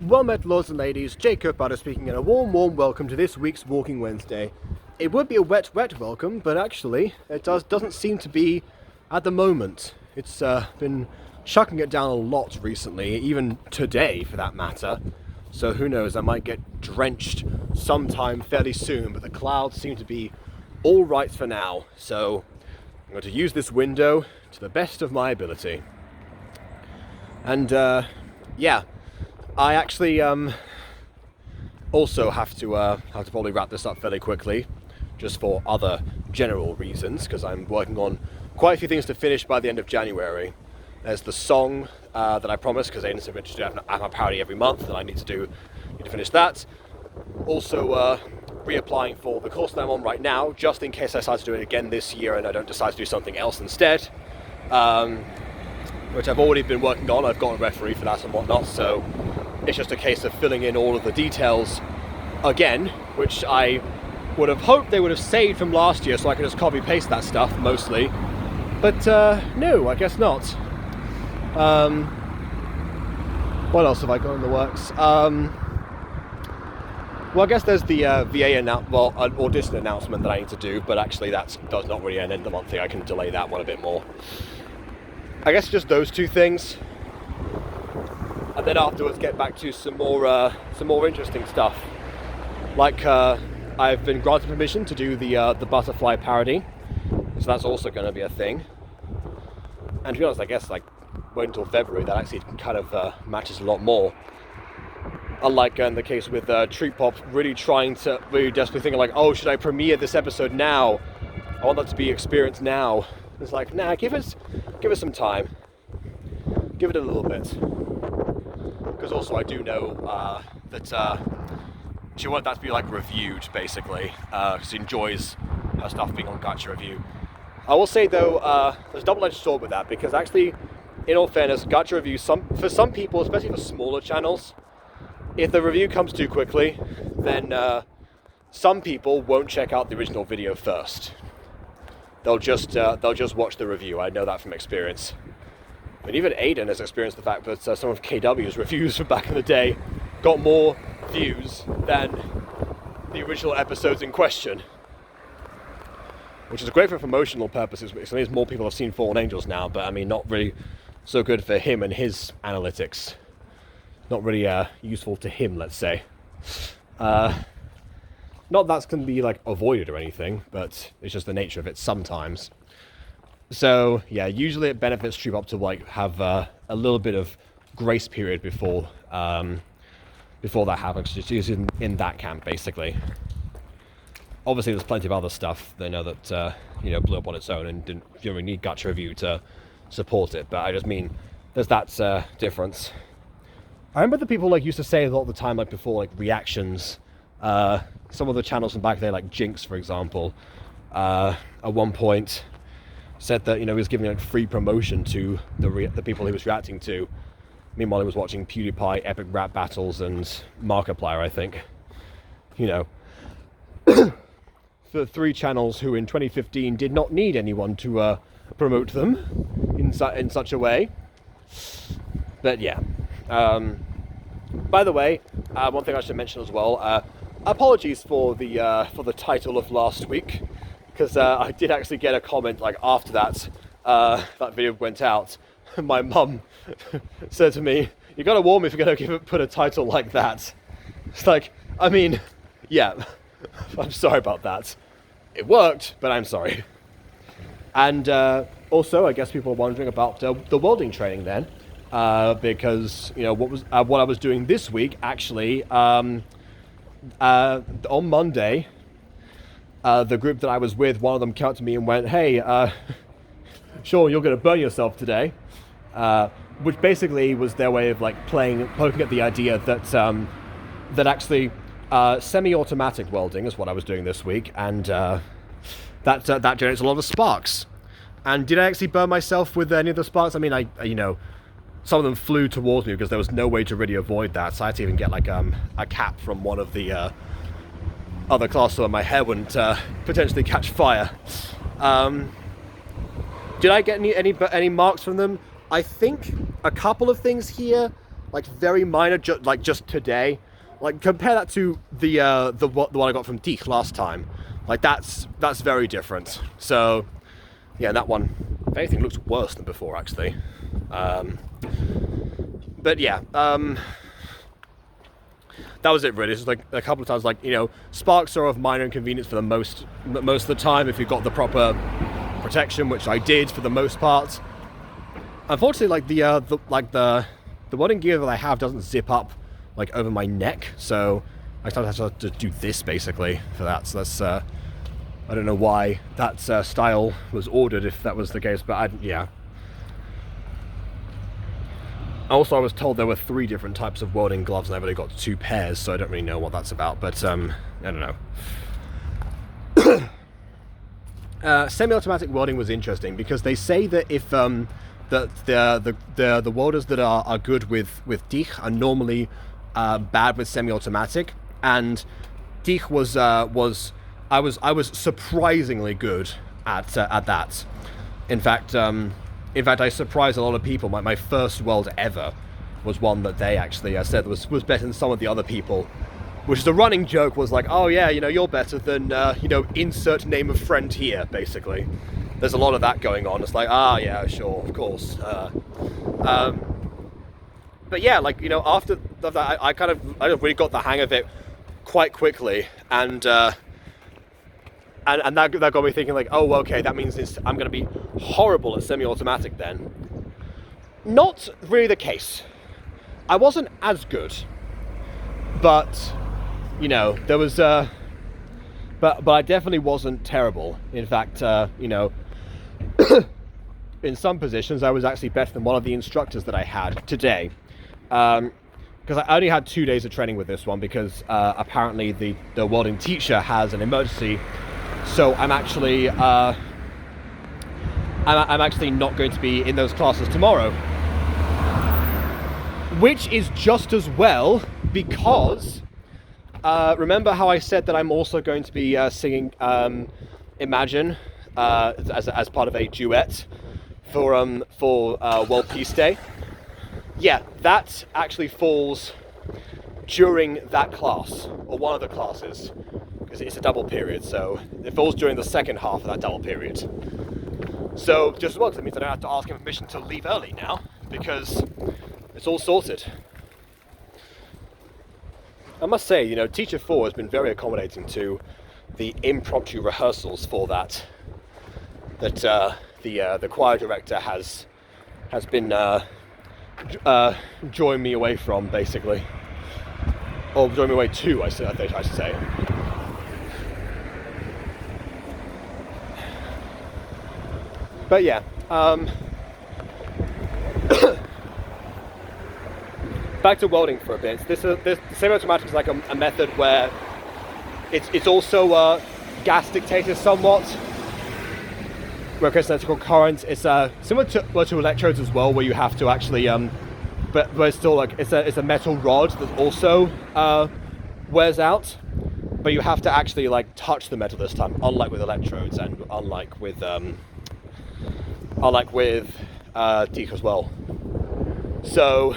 Well met, lords and ladies, Jacob Butter speaking, and a warm welcome to this week's Walking Wednesday. It would be a wet welcome, but actually it doesn't seem to be at the moment. It's been chucking it down a lot recently, even today for that matter. So who knows, I might get drenched sometime fairly soon, but the clouds seem to be all right for now. So I'm going to use this window to the best of my ability. And yeah. I actually also have to probably wrap this up fairly quickly, just for other general reasons, because I'm working on quite a few things to finish by the end of January. There's the song that I promised, because Aidan said we're to have a parody every month, and I need to finish that. Also, reapplying for the course that I'm on right now, just in case I decide to do it again this year and I don't decide to do something else instead. Which I've already been working on. I've got a referee for that and whatnot, so it's just a case of filling in all of the details again, which I would have hoped they would have saved from last year so I could just copy paste that stuff mostly. But no, I guess not. What else have I got in the works? Well, I guess there's the an audition announcement that I need to do, but actually that's not really an end of the month thing. I can delay that one a bit more. I guess just those two things, and then afterwards get back to some more interesting stuff. Like I've been granted permission to do the butterfly parody, so that's also going to be a thing. And to be honest, I guess like wait until February, that actually kind of matches a lot more. Unlike in the case with Treat Pop, really desperately thinking like, oh, should I premiere this episode now? I want that to be experienced now. It's like, nah, give us some time. Give it a little bit. Because also I do know that she wants that to be like reviewed, basically. She enjoys her stuff being on Gacha Review. I will say though, there's a double-edged sword with that, because actually, in all fairness, Gacha Review, for some people, especially for smaller channels, if the review comes too quickly, then some people won't check out the original video first. They'll just watch the review. I know that from experience. And even Aidan has experienced the fact that some of KW's reviews from back in the day got more views than the original episodes in question. Which is great for promotional purposes, because it means more people have seen Fallen Angels now, but I mean, not really so good for him and his analytics. Not really useful to him, let's say. Not that's going to be like avoided or anything, but it's just the nature of it sometimes. So yeah, usually it benefits Treat Pop to like have a little bit of grace period before that happens. Just using in that camp basically. Obviously, there's plenty of other stuff they know that blew up on its own and didn't really need Gacha Review to support it. But I just mean there's that difference. I remember the people like used to say a lot of the time, like before like reactions. Some of the channels from back there, like Jinx, for example, at one point said that he was giving like free promotion to the people he was reacting to. Meanwhile, he was watching PewDiePie, Epic Rap Battles, and Markiplier, I think. For three channels who in 2015 did not need anyone to promote them in such a way. But yeah. By the way, one thing I should mention as well. Apologies for the title of last week, because I did actually get a comment like after that video went out. My mum said to me, "You gotta warn me if you're gonna put a title like that." It's like, I mean, yeah, I'm sorry about that. It worked, but I'm sorry. And also, I guess people are wondering about the welding training then, because what I was doing this week actually. On Monday, the group that I was with, one of them came up to me and went, "Hey, Sean, you're going to burn yourself today," which basically was their way of like poking at the idea that actually semi-automatic welding is what I was doing this week, and that generates a lot of sparks. And did I actually burn myself with any of the sparks? I mean, some of them flew towards me because there was no way to really avoid that. So I had to even get like a cap from one of the other classes so my hair wouldn't potentially catch fire. Did I get any marks from them? I think a couple of things here like very minor, like just today. Like compare that to the one I got from Deek last time. Like that's very different. So yeah, that one, if anything, looks worse than before actually. But yeah, that was it really. It's just like a couple of times, like, you know, sparks are of minor inconvenience for the most of the time if you've got the proper protection, which I did for the most part. Unfortunately, like the welding gear that I have doesn't zip up like over my neck, so I sometimes have to do this basically for that. So that's I don't know why that style was ordered if that was the case, but yeah. Also, I was told there were 3 different types of welding gloves and I've only got 2 pairs, so I don't really know what that's about, but I don't know. Semi-automatic welding was interesting because they say that if the welders that are good with Deek are normally bad with semi-automatic, and Deek was I was surprisingly good at that. In fact, I surprised a lot of people. My first weld ever was one that they actually said was better than some of the other people, which is a running joke, was like, oh yeah, you know, you're better than, you know, insert name of friend here, basically. There's a lot of that going on. It's like, yeah, sure, of course. But yeah, like, you know, after that, I really got the hang of it quite quickly, and that got me thinking, like, oh, okay, that means I'm going to be horrible at semi-automatic then. Not really the case. I wasn't as good, but, you know, there was, but I definitely wasn't terrible. In fact, you know, in some positions, I was actually better than one of the instructors that I had today. Because I only had 2 days of training with this one, because apparently the welding teacher has an emergency. So I'm actually I'm actually not going to be in those classes tomorrow, which is just as well, because remember how I said that I'm also going to be singing Imagine as part of a duet for World Peace Day. Yeah, that actually falls during that class, or one of the classes, because it's a double period, so it falls during the second half of that double period. So just as well, because it means I don't have to ask him permission to leave early now, because it's all sorted. I must say, you know, Teacher 4 has been very accommodating to the impromptu rehearsals for that the choir director has been drawing me away from, basically. Or drawing me away to, I should say. But yeah, back to welding for a bit. This semi-automatic is like a method where it's also gas dictated somewhat, where it's electrical current. It's similar to electrodes as well, where you have to actually but it's still like it's a metal rod that also wears out, but you have to actually like touch the metal this time, unlike with electrodes and unlike with Deek as well. So,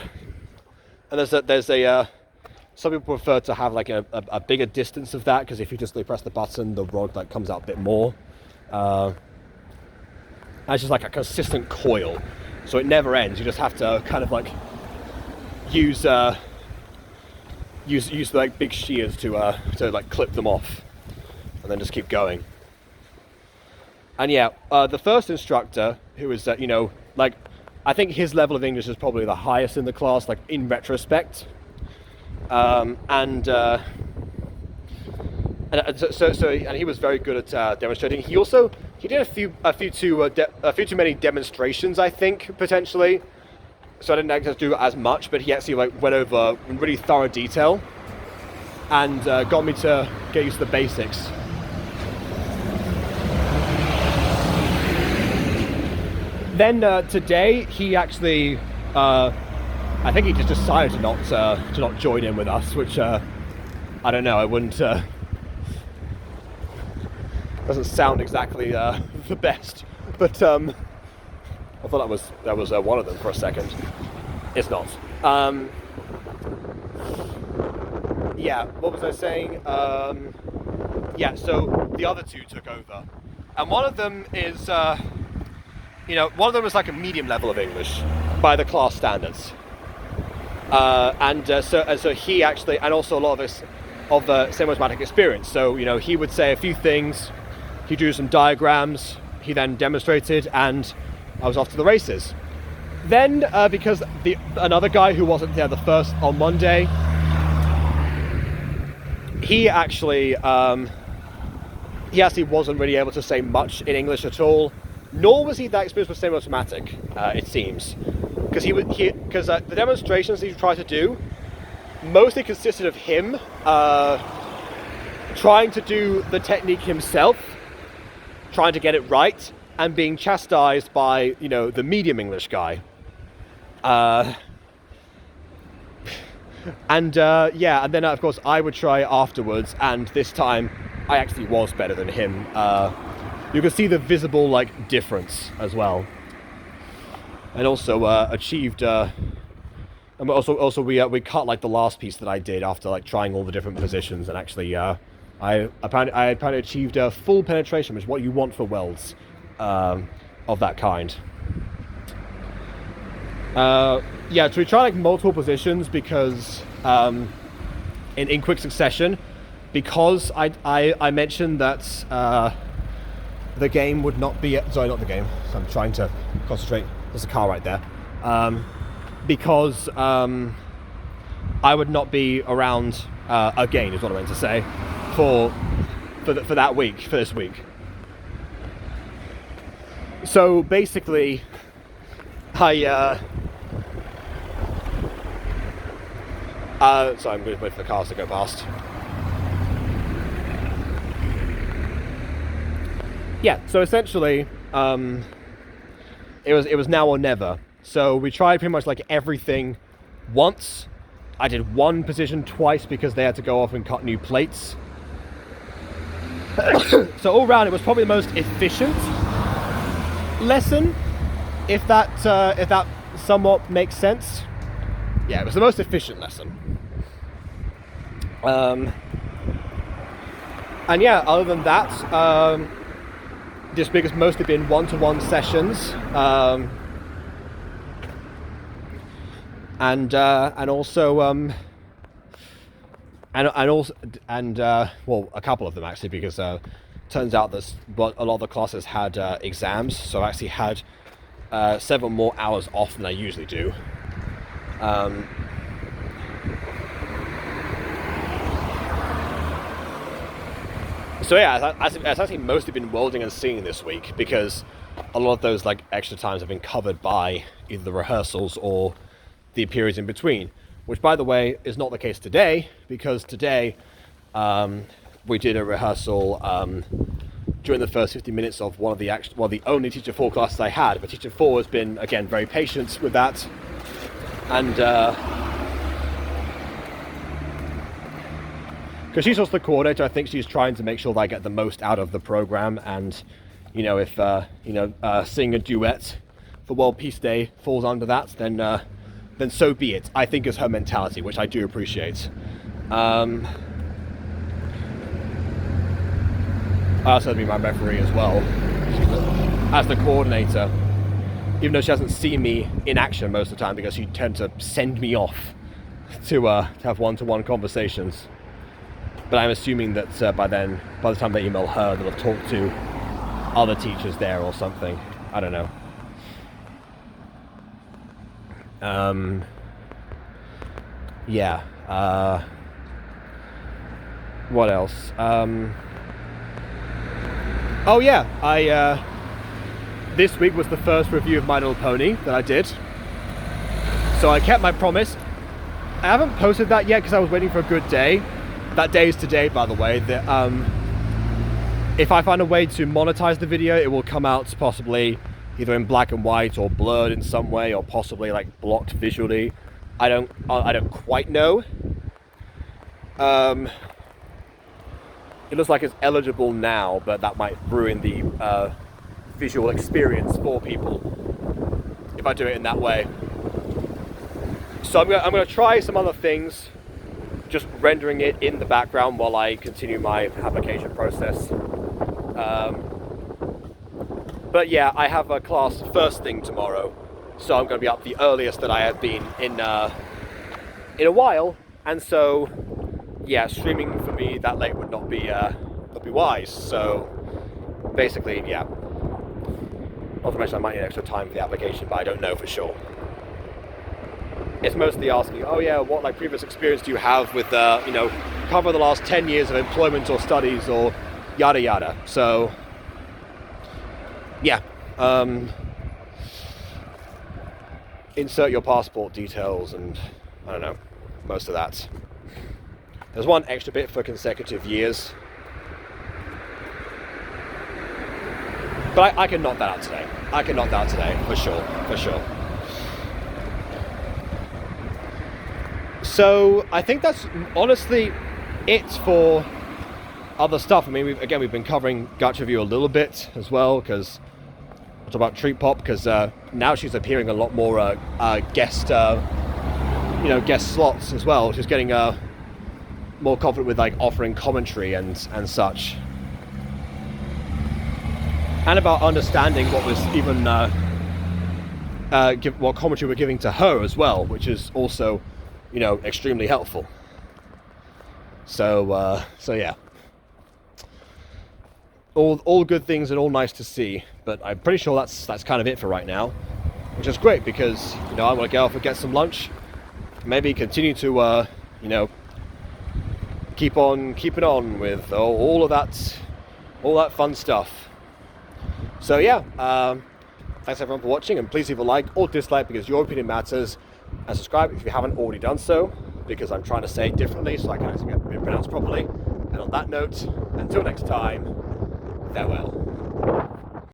and there's a some people prefer to have like a bigger distance of that, because if you just press the button, the rod like comes out a bit more. And it's just like a consistent coil, so it never ends. You just have to kind of like use like big shears to like clip them off, and then just keep going. And yeah, the first instructor, who was you know, like, I think his level of English is probably the highest in the class, like in retrospect. And he was very good at demonstrating. He did a few too many demonstrations, I think, potentially. So I didn't actually do as much, but he actually like went over in really thorough detail and got me to get used to the basics. Then today he actually, I think he just decided to not join in with us, which I don't know. I wouldn't. Doesn't sound exactly the best, but I thought that was one of them for a second. It's not. Yeah, what was I saying? Yeah, so the other two took over. And one of them is, one of them was like a medium level of English by the class standards. So he actually, and also a lot of us of the semiotic experience. So, he would say a few things, he drew some diagrams, he then demonstrated, and I was off to the races. Then, because another guy who wasn't there the first on Monday, he actually wasn't really able to say much in English at all, nor was he that experienced with semiotic, it seems. Because the demonstrations he tried to do mostly consisted of him trying to do the technique himself, trying to get it right, and being chastised by, the medium English guy. And then of course I would try afterwards, and this time I actually was better than him. You can see the visible difference as well, and also achieved. And also we cut the last piece that I did after trying all the different positions, and actually I apparently achieved full penetration, which is what you want for welds of that kind. So we try multiple positions because in quick succession, because I mentioned that the game would not be sorry, not the game, so I'm trying to concentrate. There's a car right there. Because I would not be around again, is what I meant to say, for that week, for this week. So basically sorry, I'm going to wait for the cars to go past. Yeah, so essentially, it was now or never. So we tried pretty much everything once. I did one position twice because they had to go off and cut new plates. So all round, it was probably the most efficient lesson, if that somewhat makes sense. Yeah, it was the most efficient lesson. And yeah, other than that, this week has mostly been one-to-one sessions, and also a couple of them actually, because turns out that a lot of the classes had exams, so I actually had several more hours off than I usually do. So yeah, it's actually mostly been welding and singing this week, because a lot of those extra times have been covered by either the rehearsals or the periods in between, which by the way is not the case today, because today we did a rehearsal during the first 50 minutes of the only Teacher 4 classes I had, but Teacher 4 has been again very patient with that, and because she's also the coordinator, I think she's trying to make sure that I get the most out of the program, and if sing a duet for World Peace Day falls under that, then so be it, I think, is her mentality, which I do appreciate. I also had to be my referee as well, as the coordinator, even though she hasn't seen me in action most of the time, because she tends to send me off to have one-to-one conversations. But I'm assuming that by the time they email her, they'll have talked to other teachers there or something. I don't know. Yeah. What else? Oh yeah, this week was the first review of My Little Pony that I did. So I kept my promise. I haven't posted that yet because I was waiting for a good day. That day is today, by the way. If I find a way to monetize the video, it will come out possibly either in black and white or blurred in some way, or possibly blocked visually. I don't quite know. It looks like it's eligible now, but that might ruin the visual experience for people if I do it in that way. So I'm gonna try some other things, just rendering it in the background while I continue my application process. But yeah, I have a class first thing tomorrow, so I'm going to be up the earliest that I have been in a while, and so yeah, streaming for me that late would not be wise. So basically, yeah. Not to mention I might need extra time for the application, but I don't know for sure. It's mostly asking, oh yeah, what like previous experience do you have with cover the last 10 years of employment or studies or yada yada. So yeah, insert your passport details and I don't know, most of that. There's one extra bit for consecutive years, but I can knock that out today. For sure. So I think that's honestly it for other stuff. I mean, we've been covering Gacha Review a little bit as well, because we'll talk about Treat Pop, because now she's appearing a lot more guest slots as well. She's getting more confident with like offering commentary and such, and about understanding what was even what commentary we're giving to her as well, which is also extremely helpful. So yeah, all good things and all nice to see, but I'm pretty sure that's kind of it for right now, which is great, because I want to go off and get some lunch, maybe continue to keep on keeping on with all that fun stuff. So yeah, thanks everyone for watching, and please leave a like or dislike because your opinion matters, and subscribe if you haven't already done so, because I'm trying to say it differently so I can actually get it pronounced properly. And on that note, until next time, farewell.